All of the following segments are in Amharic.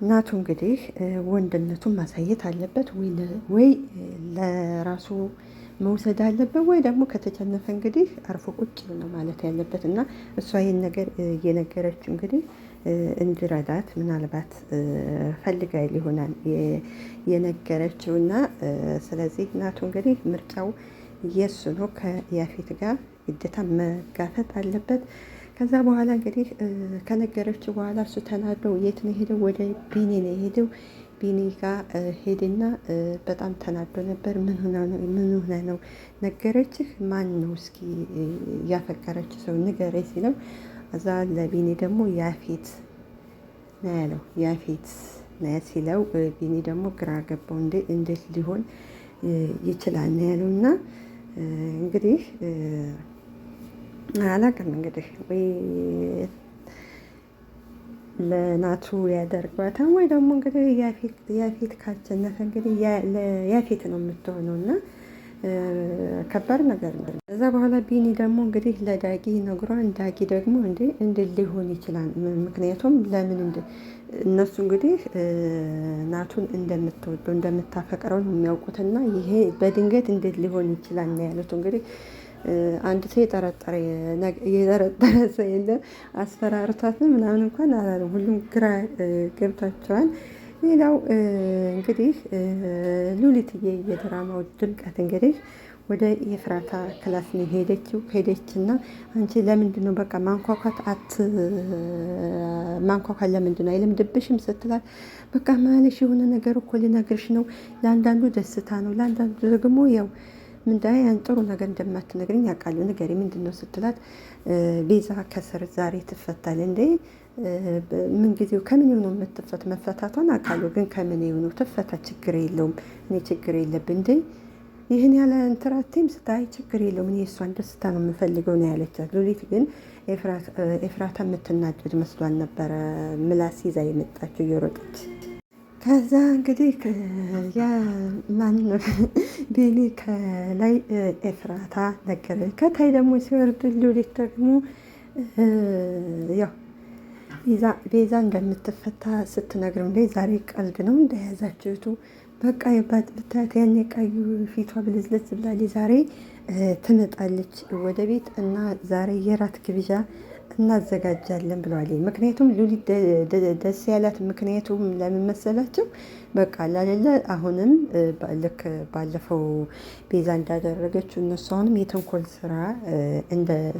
ናቱ እንግዲህ ወንድነቱን ማሳየት አለበት ወይ ለራሱ መውሰድ አለበት ወይ ደግሞ ከተጨነፈ እንግዲህ አርፎ ቁጭ ነው ማለት ያለበት እና እሷ ይህን ነገር እየነገረችው እንግዲህ እንዲረዳት ምናልባት ፈልጋ ሊሆናል የነገረችው እና ስለዚህ ናቱ እንግዲህ ምርጫው የሱ ነው። ከያፌት ጋር ግዴታ መጋፈጥ አለበት። ከዛ በኋላ እንግዲህ ከነገረችው በኋላ እሱ ተናደው የት ነው ሄደው? ወደ ቢኒ ነው የሄደው። ቢኒ ጋር ሄድና በጣም ተናዶ ነበር። ምን ሆነ ነው ነገረችህ? ማን ነው እስኪ ያፈቀረች ሰው ንገረኝ ሲለው እዛ ለቢኒ ደግሞ ያፌት ነው ያለው። ያፌት ነው ሲለው ቢኒ ደግሞ ግራ ገባው። እንዴት ሊሆን ይችላል ነው ያለው እና እንግዲህ አላውቅም እንግዲህ ወይ ለናቱ ያደርጓታል ወይ ደግሞ እንግዲህ ያፌት ካቸነፈ እንግዲህ ያፌት ነው የምትሆነው እና ከባድ ነገር ነው። እዛ በኋላ ቢኒ ደግሞ እንግዲህ ለዳጊ ነግሯን። ዳጊ ደግሞ እንዴ ሊሆን ይችላል? ምክንያቱም ለምን እነሱ እንግዲህ ናቱን እንደምትወደው እንደምታፈቅረው ነው የሚያውቁትና ይሄ በድንገት እንዴት ሊሆን ይችላል ነው ያሉት እንግዲህ አንድ ሰው የጠረጠረ ሰው የለም። አስፈራርቷት ነው ምናምን እንኳን አላለም። ሁሉም ግራ ገብቷቸዋል። ሌላው እንግዲህ ሉሊትዬ የድራማው ድምቀት እንግዲህ ወደ ኤፍራታ ክላስ ነው ሄደችው። ሄደችና አንቺ ለምንድን ነው በቃ ማንኳኳት ለምንድን ነው አይለምድብሽም ስትላት በቃ ማለሽ የሆነ ነገር እኮ ልነግርሽ ነው። ለአንዳንዱ ደስታ ነው፣ ለአንዳንዱ ደግሞ ያው ምንድነው ያን ጥሩ ነገር እንደማትነግረኝ ያውቃለሁ፣ ንገሪ ምንድን ነው ስትላት ቤዛ ከስር ዛሬ ትፈታል እንዴ? ምን ጊዜው ከምን ነው መፈታቷን አውቃለሁ፣ ግን ከምን ነው ትፈታ፣ ችግር የለውም እኔ ችግር የለብኝ እንዴ ይህን ያለ እንትራቴም ስታይ ችግር የለውም እኔ እሷን ደስታ ነው የምፈልገው ነው ያለቻት። ሉሊት ግን ኤፍራታ የምትናደድ መስሏን ነበረ ምላስ ይዛ የመጣችው እየሮጠች። ከዛ እንግዲህ ቤኒ ከላይ ኤፍራታ ነገረች። ከታይ ደግሞ ሲወርድ ሉሊት ደግሞ ያው ቤዛ እንደምትፈታ ስትነግርም ላይ ዛሬ ቀልድ ነው እንደያዛችሁቱ በቃ የባት ብታያት ያኔ ቀዩ ፊቷ ብልዝልዝ ብላለች። ዛሬ ትመጣለች ወደ ቤት እና ዛሬ የራት ግብዣ እናዘጋጃለን ብለዋል። ምክንያቱም ሉሊት ደስ ያላት ምክንያቱም ለምን መሰላቸው? በቃ ላለለ አሁንም ልክ ባለፈው ቤዛ እንዳደረገችው እነሱ አሁንም የተንኮል ስራ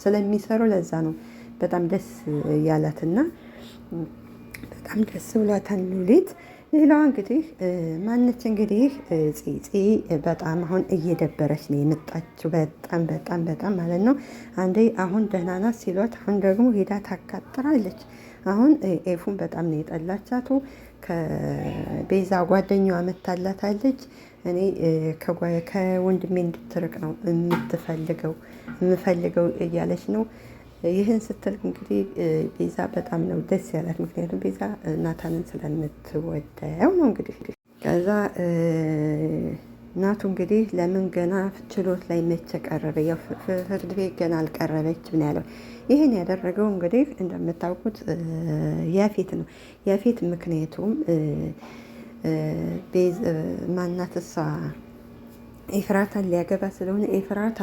ስለሚሰሩ ለዛ ነው በጣም ደስ ያላትና በጣም ደስ ብሏታል ሉሊት። ሌላዋ እንግዲህ ማነች እንግዲህ ፂ በጣም አሁን እየደበረች ነው የመጣችው። በጣም በጣም በጣም ማለት ነው። አንዴ አሁን ደህና ናት ሲሏት አሁን ደግሞ ሄዳ ታካጥራለች። አሁን ኤፉን በጣም ነው የጠላቻቱ። ከቤዛ ጓደኛዋ መታላታለች። እኔ ከወንድሜ እንድትርቅ ነው የምፈልገው እያለች ነው። ይህን ስትል እንግዲህ ቤዛ በጣም ነው ደስ ያላት። ምክንያቱም ቤዛ ናታንን ስለምትወደው ነው። እንግዲህ ከዛ ናቱ እንግዲህ ለምን ገና ችሎት ላይ መቼ ቀረበ? ያው ፍርድ ቤት ገና አልቀረበችም ነው ያለው። ይህን ያደረገው እንግዲህ እንደምታውቁት ያፌት ነው። ያፌት ምክንያቱም ማናት እሷ ኤፍራታን ሊያገባ ስለሆነ ኤፍራታ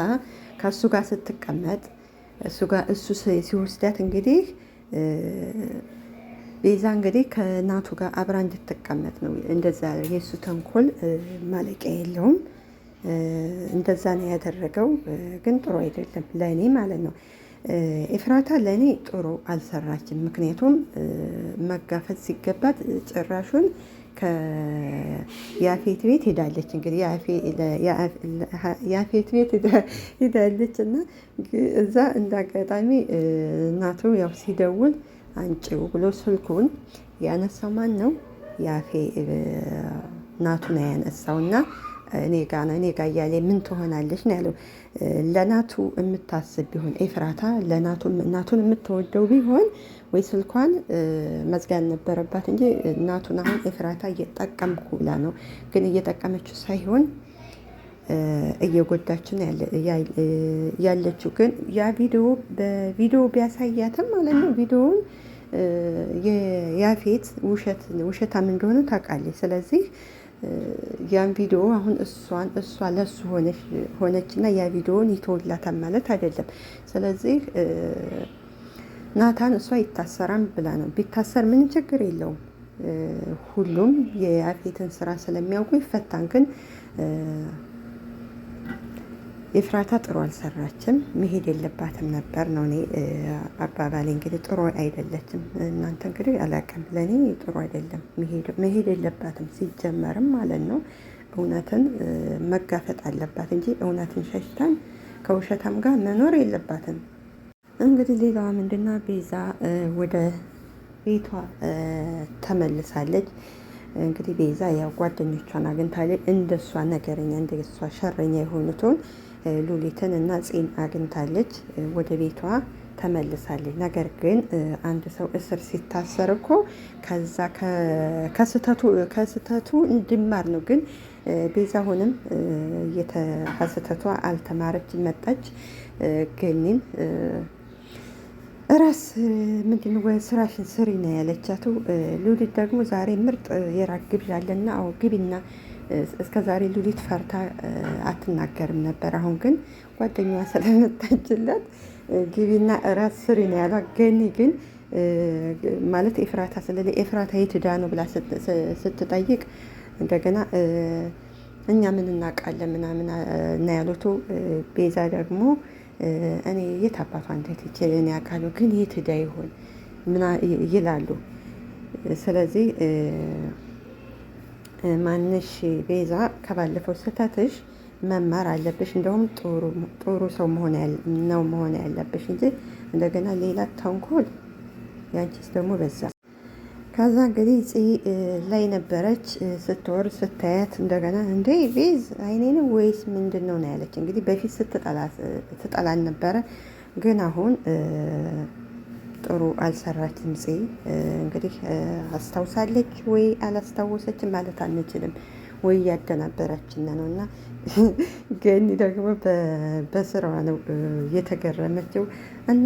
ከእሱ ጋር ስትቀመጥ እሱ ሲወስዳት እንግዲህ ቤዛ እንግዲህ ከናቱ ጋር አብራ እንድትቀመጥ ነው። እንደዛ የእሱ ተንኮል ማለቂያ የለውም። እንደዛ ነው ያደረገው። ግን ጥሩ አይደለም ለእኔ ማለት ነው። ኤፍራታ ለእኔ ጥሩ አልሰራችም። ምክንያቱም መጋፈጥ ሲገባት ጭራሹን ከያፌት ቤት ሄዳለች። እንግዲህ ያፌት ቤት ሄዳለች እና እዛ እንዳጋጣሚ ናቱ ያው ሲደውል አንጭው ብሎ ስልኩን ያነሳው ማን ነው? ናቱ ነው ያነሳው እና እኔ ጋ እያለ ምን ትሆናለች ነው ያለው። ለናቱ የምታስብ ቢሆን ኤፍራታ ናቱን የምትወደው ቢሆን ወይ ስልኳን መዝጋት ነበረባት እንጂ ናቱን አሁን ኤፍራታ እየጠቀምኩ ብላ ነው። ግን እየጠቀመችው ሳይሆን እየጎዳችን ያለችው። ግን ያ በቪዲዮ ቢያሳያትም ማለት ነው ቪዲዮውን የያፌት ውሸታም እንደሆነ ታውቃለች። ስለዚህ ያን ቪዲዮ አሁን እሷ ለሱ ሆነችና ያ ቪዲዮን ይተውላታል ማለት አይደለም። ስለዚህ ናታን እሷ ይታሰራም ብላ ነው። ቢታሰር ምን ችግር የለውም። ሁሉም የያፌትን ስራ ስለሚያውቁ ይፈታን። ግን ኤፍራታ ጥሩ አልሰራችም፣ መሄድ የለባትም ነበር ነው እኔ አባባሌ። እንግዲህ ጥሩ አይደለችም። እናንተ እንግዲህ አላውቅም፣ ለእኔ ጥሩ አይደለም፣ መሄድ የለባትም ሲጀመርም ማለት ነው። እውነትን መጋፈጥ አለባት እንጂ እውነትን ሸሽታን ከውሸታም ጋር መኖር የለባትም። እንግዲህ ሌላዋ ምንድና ቤዛ ወደ ቤቷ ተመልሳለች። እንግዲህ ቤዛ ያው ጓደኞቿን አግኝታለች። እንደሷ ነገረኛ እንደሷ ሸረኛ የሆኑትን ሉሊትን እና ፂን አግኝታለች። ወደ ቤቷ ተመልሳለች። ነገር ግን አንድ ሰው እስር ሲታሰር እኮ ከዛ ከስህተቱ እንድማር ነው። ግን ቤዛ አሁንም ከስህተቷ አልተማረች። መጣች ገኒን ራስ ምንድን ወይ ስራሽን ስሪ ነው ያለቻቱ። ሉሊት ደግሞ ዛሬ ምርጥ የራት ግብዣ አለና አዎ ግቢና። እስከ ዛሬ ሉሊት ፈርታ አትናገርም ነበር። አሁን ግን ጓደኛዋ ስለመጣችላት ግቢና ራስ ስሪ ነው ያሏት። ገኒ ግን ማለት ኤፍራታ ስለሌ ኤፍራታ የት ሄዳ ነው ብላ ስትጠይቅ እንደገና እኛ ምን እናውቃለን ምናምን እና ያሉት። ቤዛ ደግሞ እኔ የት አባቷ እንዴት ይችላል ያውቃሉ፣ ግን የት ሄዳ ይሆን ምና ይላሉ። ስለዚህ ማንሽ ቤዛ ከባለፈው ስህተትሽ መማር አለብሽ። እንደውም ጥሩ ሰው መሆን ያለብሽ እንጂ እንደገና ሌላ ተንኮል ያንቺስ ደግሞ በዛ። ከዛ እንግዲህ ላይ ነበረች ስትወር ስታያት እንደገና እንዴ ቤዝ አይኔ ነው ወይስ ምንድን ነው ያለች። እንግዲህ በፊት ስትጠላን ነበረ፣ ግን አሁን ጥሩ አልሰራችም። እንግዲህ አስታውሳለች ወይ አላስታወሰችም ማለት አንችልም። ወይ ያደናበረችን ነው። እና ገኒ ደግሞ በስራዋ ነው የተገረመችው። እና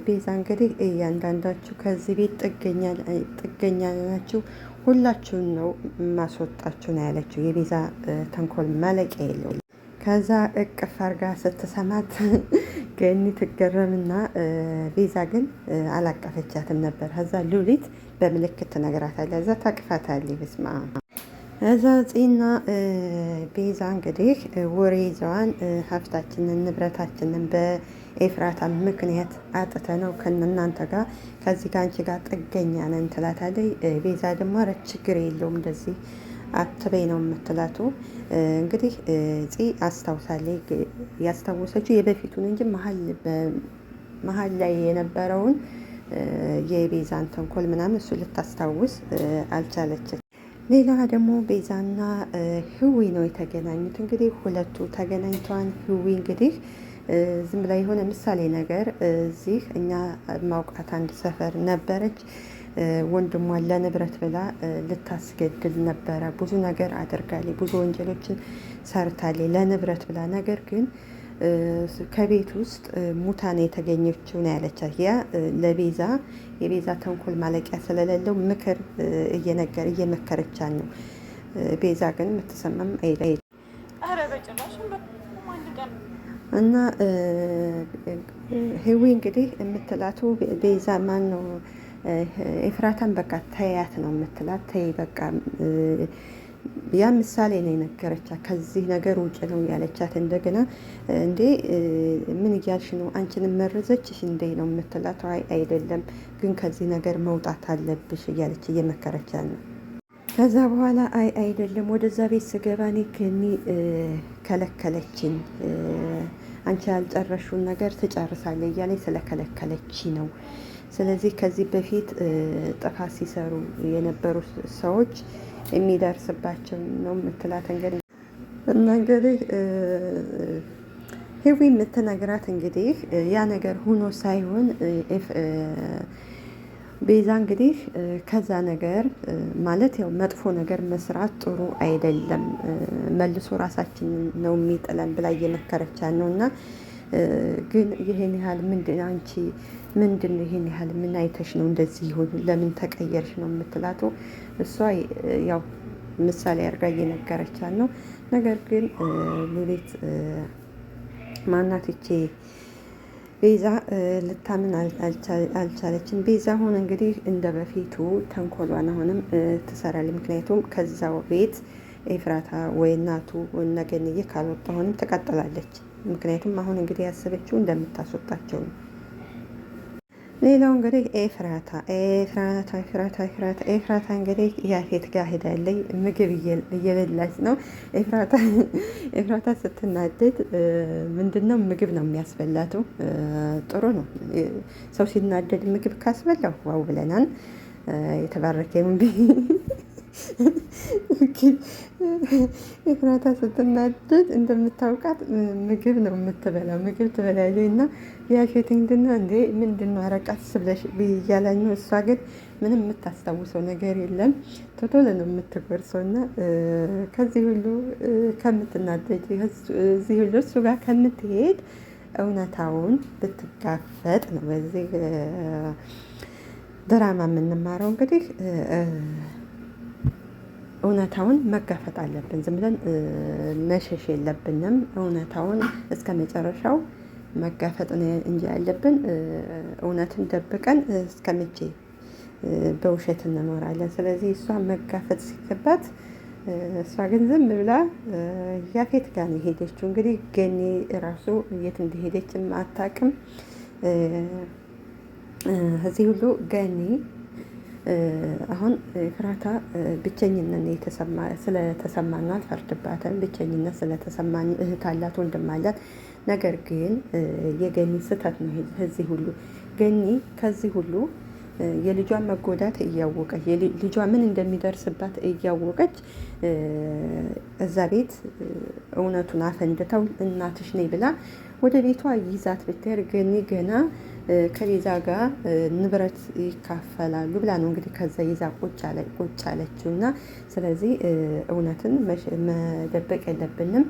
ቤዛ እንግዲህ እያንዳንዳችሁ ከዚህ ቤት ጥገኛ ናችሁ፣ ሁላችሁን ነው ማስወጣችሁ ነው ያለችው። የቤዛ ተንኮል ማለቂያ የለውም። ከዛ እቅፍ አርጋ ስትሰማት ገኒ ትገረምና ቤዛ ግን አላቀፈቻትም ነበር። ከዛ ሉሊት በምልክት ትነግራታለች። እዛ ታቅፋታለች። በስመ አብ። እዛ ፂና ቤዛ እንግዲህ ወሬ ይዘዋን ሀብታችንን ንብረታችንን በኤፍራታ ምክንያት አጥተ ነው ከእናንተ ጋር ከዚህ ጋር አንቺ ጋር ጥገኛ ነን ትላታለች። ቤዛ ደግሞ ኧረ ችግር የለውም እንደዚህ አትበይ ነው የምትላቱ። እንግዲህ ፂ አስታውሳለች። ያስታወሰችው የበፊቱን እንጂ መሀል ላይ የነበረውን የቤዛን ተንኮል ምናምን እሱ ልታስታውስ አልቻለችም። ሌላ ደግሞ ቤዛና ህዊ ነው የተገናኙት። እንግዲህ ሁለቱ ተገናኝተዋን። ህዊ እንግዲህ ዝም ብላ የሆነ ምሳሌ ነገር እዚህ እኛ ማውቃት አንድ ሰፈር ነበረች። ወንድሟን ለንብረት ብላ ልታስገድል ነበረ። ብዙ ነገር አድርጋለች። ብዙ ወንጀሎችን ሰርታለች ለንብረት ብላ። ነገር ግን ከቤት ውስጥ ሙታን የተገኘችው ነው ያለቻት። ያ ለቤዛ የቤዛ ተንኮል ማለቂያ ስለሌለው ምክር እየመከረቻት ነው። ቤዛ ግን የምትሰማም አይደል እና ህዊ እንግዲህ የምትላቱ ቤዛ ማን ነው ኤፍራታን በቃ ተያት ነው የምትላት። ተይ በቃ ያ ምሳሌ ነው የነገረቻት። ከዚህ ነገር ውጭ ነው ያለቻት። እንደገና እንዴ ምን እያልሽ ነው? አንቺንም መረዘችሽ እንዴ ነው የምትላት። አይ አይደለም፣ ግን ከዚህ ነገር መውጣት አለብሽ እያለች እየመከረቻት ነው። ከዛ በኋላ አይ አይደለም፣ ወደዛ ቤት ስገባ እኔ ገኒ ከለከለችኝ፣ አንቺ ያልጨረሽውን ነገር ትጨርሳለች እያለች ስለከለከለች ነው። ስለዚህ ከዚህ በፊት ጥፋት ሲሰሩ የነበሩ ሰዎች የሚደርስባቸው ነው የምትላት። እንግዲህ እና እንግዲህ ህዊ የምትነግራት እንግዲህ ያ ነገር ሆኖ ሳይሆን ቤዛ እንግዲህ ከዛ ነገር ማለት ያው መጥፎ ነገር መስራት ጥሩ አይደለም፣ መልሶ ራሳችን ነው የሚጥለን ብላ እየመከረቻት ነው። እና ግን ይሄን ያህል ምንድን አንቺ ምንድን ነው ይሄን ያህል ምን አይተሽ ነው እንደዚህ ይሁን ለምን ተቀየርሽ ነው የምትላቱ። እሷ ያው ምሳሌ አድርጋ እየነገረቻት ነው። ነገር ግን ሉሊት ማናትቼ ቤዛ ልታምን አልቻለችም። ቤዛ አሁን እንግዲህ እንደ በፊቱ ተንኮሏን አሁንም ትሰራለች። ምክንያቱም ከዛው ቤት ኤፍራታ ወይ እናቱ ነገንዬ ካልወጣ አሁንም ትቀጥላለች። ምክንያቱም አሁን እንግዲህ ያሰበችው እንደምታስወጣቸው ነው። ሌላው እንግዲህ ኤፍራታ እንግዲህ ያፌት ጋር ሄዳለች። ምግብ እየበላች ነው። ኤፍራታ ስትናደድ ምንድነው ምግብ ነው የሚያስበላቱ። ጥሩ ነው ሰው ሲናደድ ምግብ ካስበላው ዋው ብለናል። የተባረከ ኤፍራታ ስትናደድ እንደምታውቃት ምግብ ነው የምትበላው። ምግብ ትበላለች እና ያፌት ምንድነው አረቃት ስብለሽ ብያላኝ ነው። እሷ ግን ምንም የምታስታውሰው ነገር የለም። ቶሎ ነው የምትጎርሰው እና ከዚህ ሁሉ ከምትናደድ እዚህ ሁሉ እሱ ጋር ከምትሄድ እውነታውን ብትጋፈጥ ነው በዚህ ድራማ የምንማረው። እንግዲህ እውነታውን መጋፈጥ አለብን። ዝም ብለን መሸሽ የለብንም። እውነታውን እስከ መጨረሻው መጋፈጥ እንጂ ያለብን እውነትን ደብቀን እስከ መቼ በውሸት እንኖራለን? ስለዚህ እሷ መጋፈጥ ሲገባት እሷ ግን ዝም ብላ ያፌት ጋር ነው የሄደችው። እንግዲህ ገኒ ራሱ የት እንደሄደችም አታውቅም። እዚህ ሁሉ ገኒ አሁን ኤፍራታ ብቸኝነት ስለተሰማን አልፈርድባትም። ብቸኝነት ስለተሰማን እህት አላት፣ ወንድም አላት። ነገር ግን የገኒ ስህተት ነው እዚህ ሁሉ። ገኒ ከዚህ ሁሉ የልጇን መጎዳት እያወቀች ልጇ ምን እንደሚደርስባት እያወቀች እዛ ቤት እውነቱን አፈንድተው እናትሽ ነኝ ብላ ወደ ቤቷ ይዛት ብትሄድ ገኒ ገና ከቤዛ ጋር ንብረት ይካፈላሉ ብላ ነው እንግዲህ ከዛ ይዛ ቁጭ አለችው። እና ስለዚህ እውነትን መደበቅ የለብንም።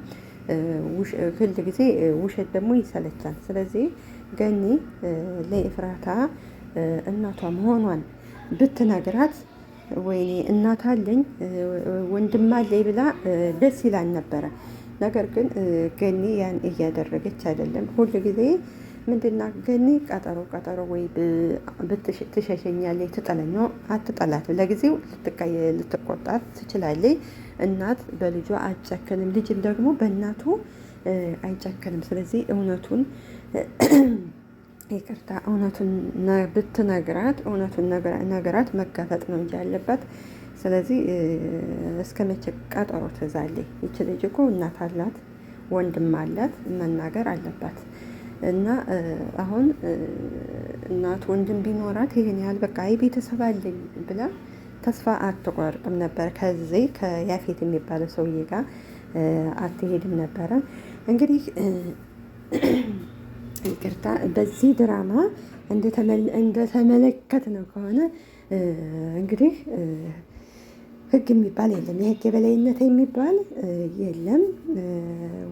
ሁል ጊዜ ውሸት ደግሞ ይሰለቻል። ስለዚህ ገኒ ለኤፍራታ እናቷ መሆኗን ብትነግራት ወይኔ እናት አለኝ ወንድም አለኝ ብላ ደስ ይላል ነበረ። ነገር ግን ገኒ ያን እያደረገች አይደለም። ሁል ጊዜ ምንድና ገኒ ቀጠሮ ወይ ትሸሸኛለች፣ ትጠለኝ አትጠላት። ለጊዜው ልትቆጣት ትችላለች። እናት በልጇ አትጨክንም፣ ልጅም ደግሞ በእናቱ አይጨክንም። ስለዚህ እውነቱን ብትነግራት እውነቱን ነገራት መጋፈጥ ነው እንጂ ያለባት። ስለዚህ እስከ መቼ ቀጠሮ ትይዛለች? ይች ልጅ እኮ እናት አላት፣ ወንድም አላት፣ መናገር አለባት። እና አሁን እናት ወንድም ቢኖራት ይሄን ያህል በቃ ቤተሰብ አለኝ ብላ ተስፋ አትቆርጥም ነበር። ከዚህ ከያፌት የሚባለው ሰውዬ ጋር አትሄድም ነበረ። እንግዲህ ይቅርታ በዚህ ድራማ እንደተመለከት ነው ከሆነ እንግዲህ ሕግ የሚባል የለም፣ የሕግ የበላይነት የሚባል የለም።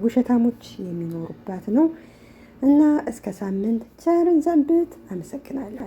ውሸታሞች የሚኖሩባት ነው። እና እስከ ሳምንት ቸርን ሰንብት። አመሰግናለሁ።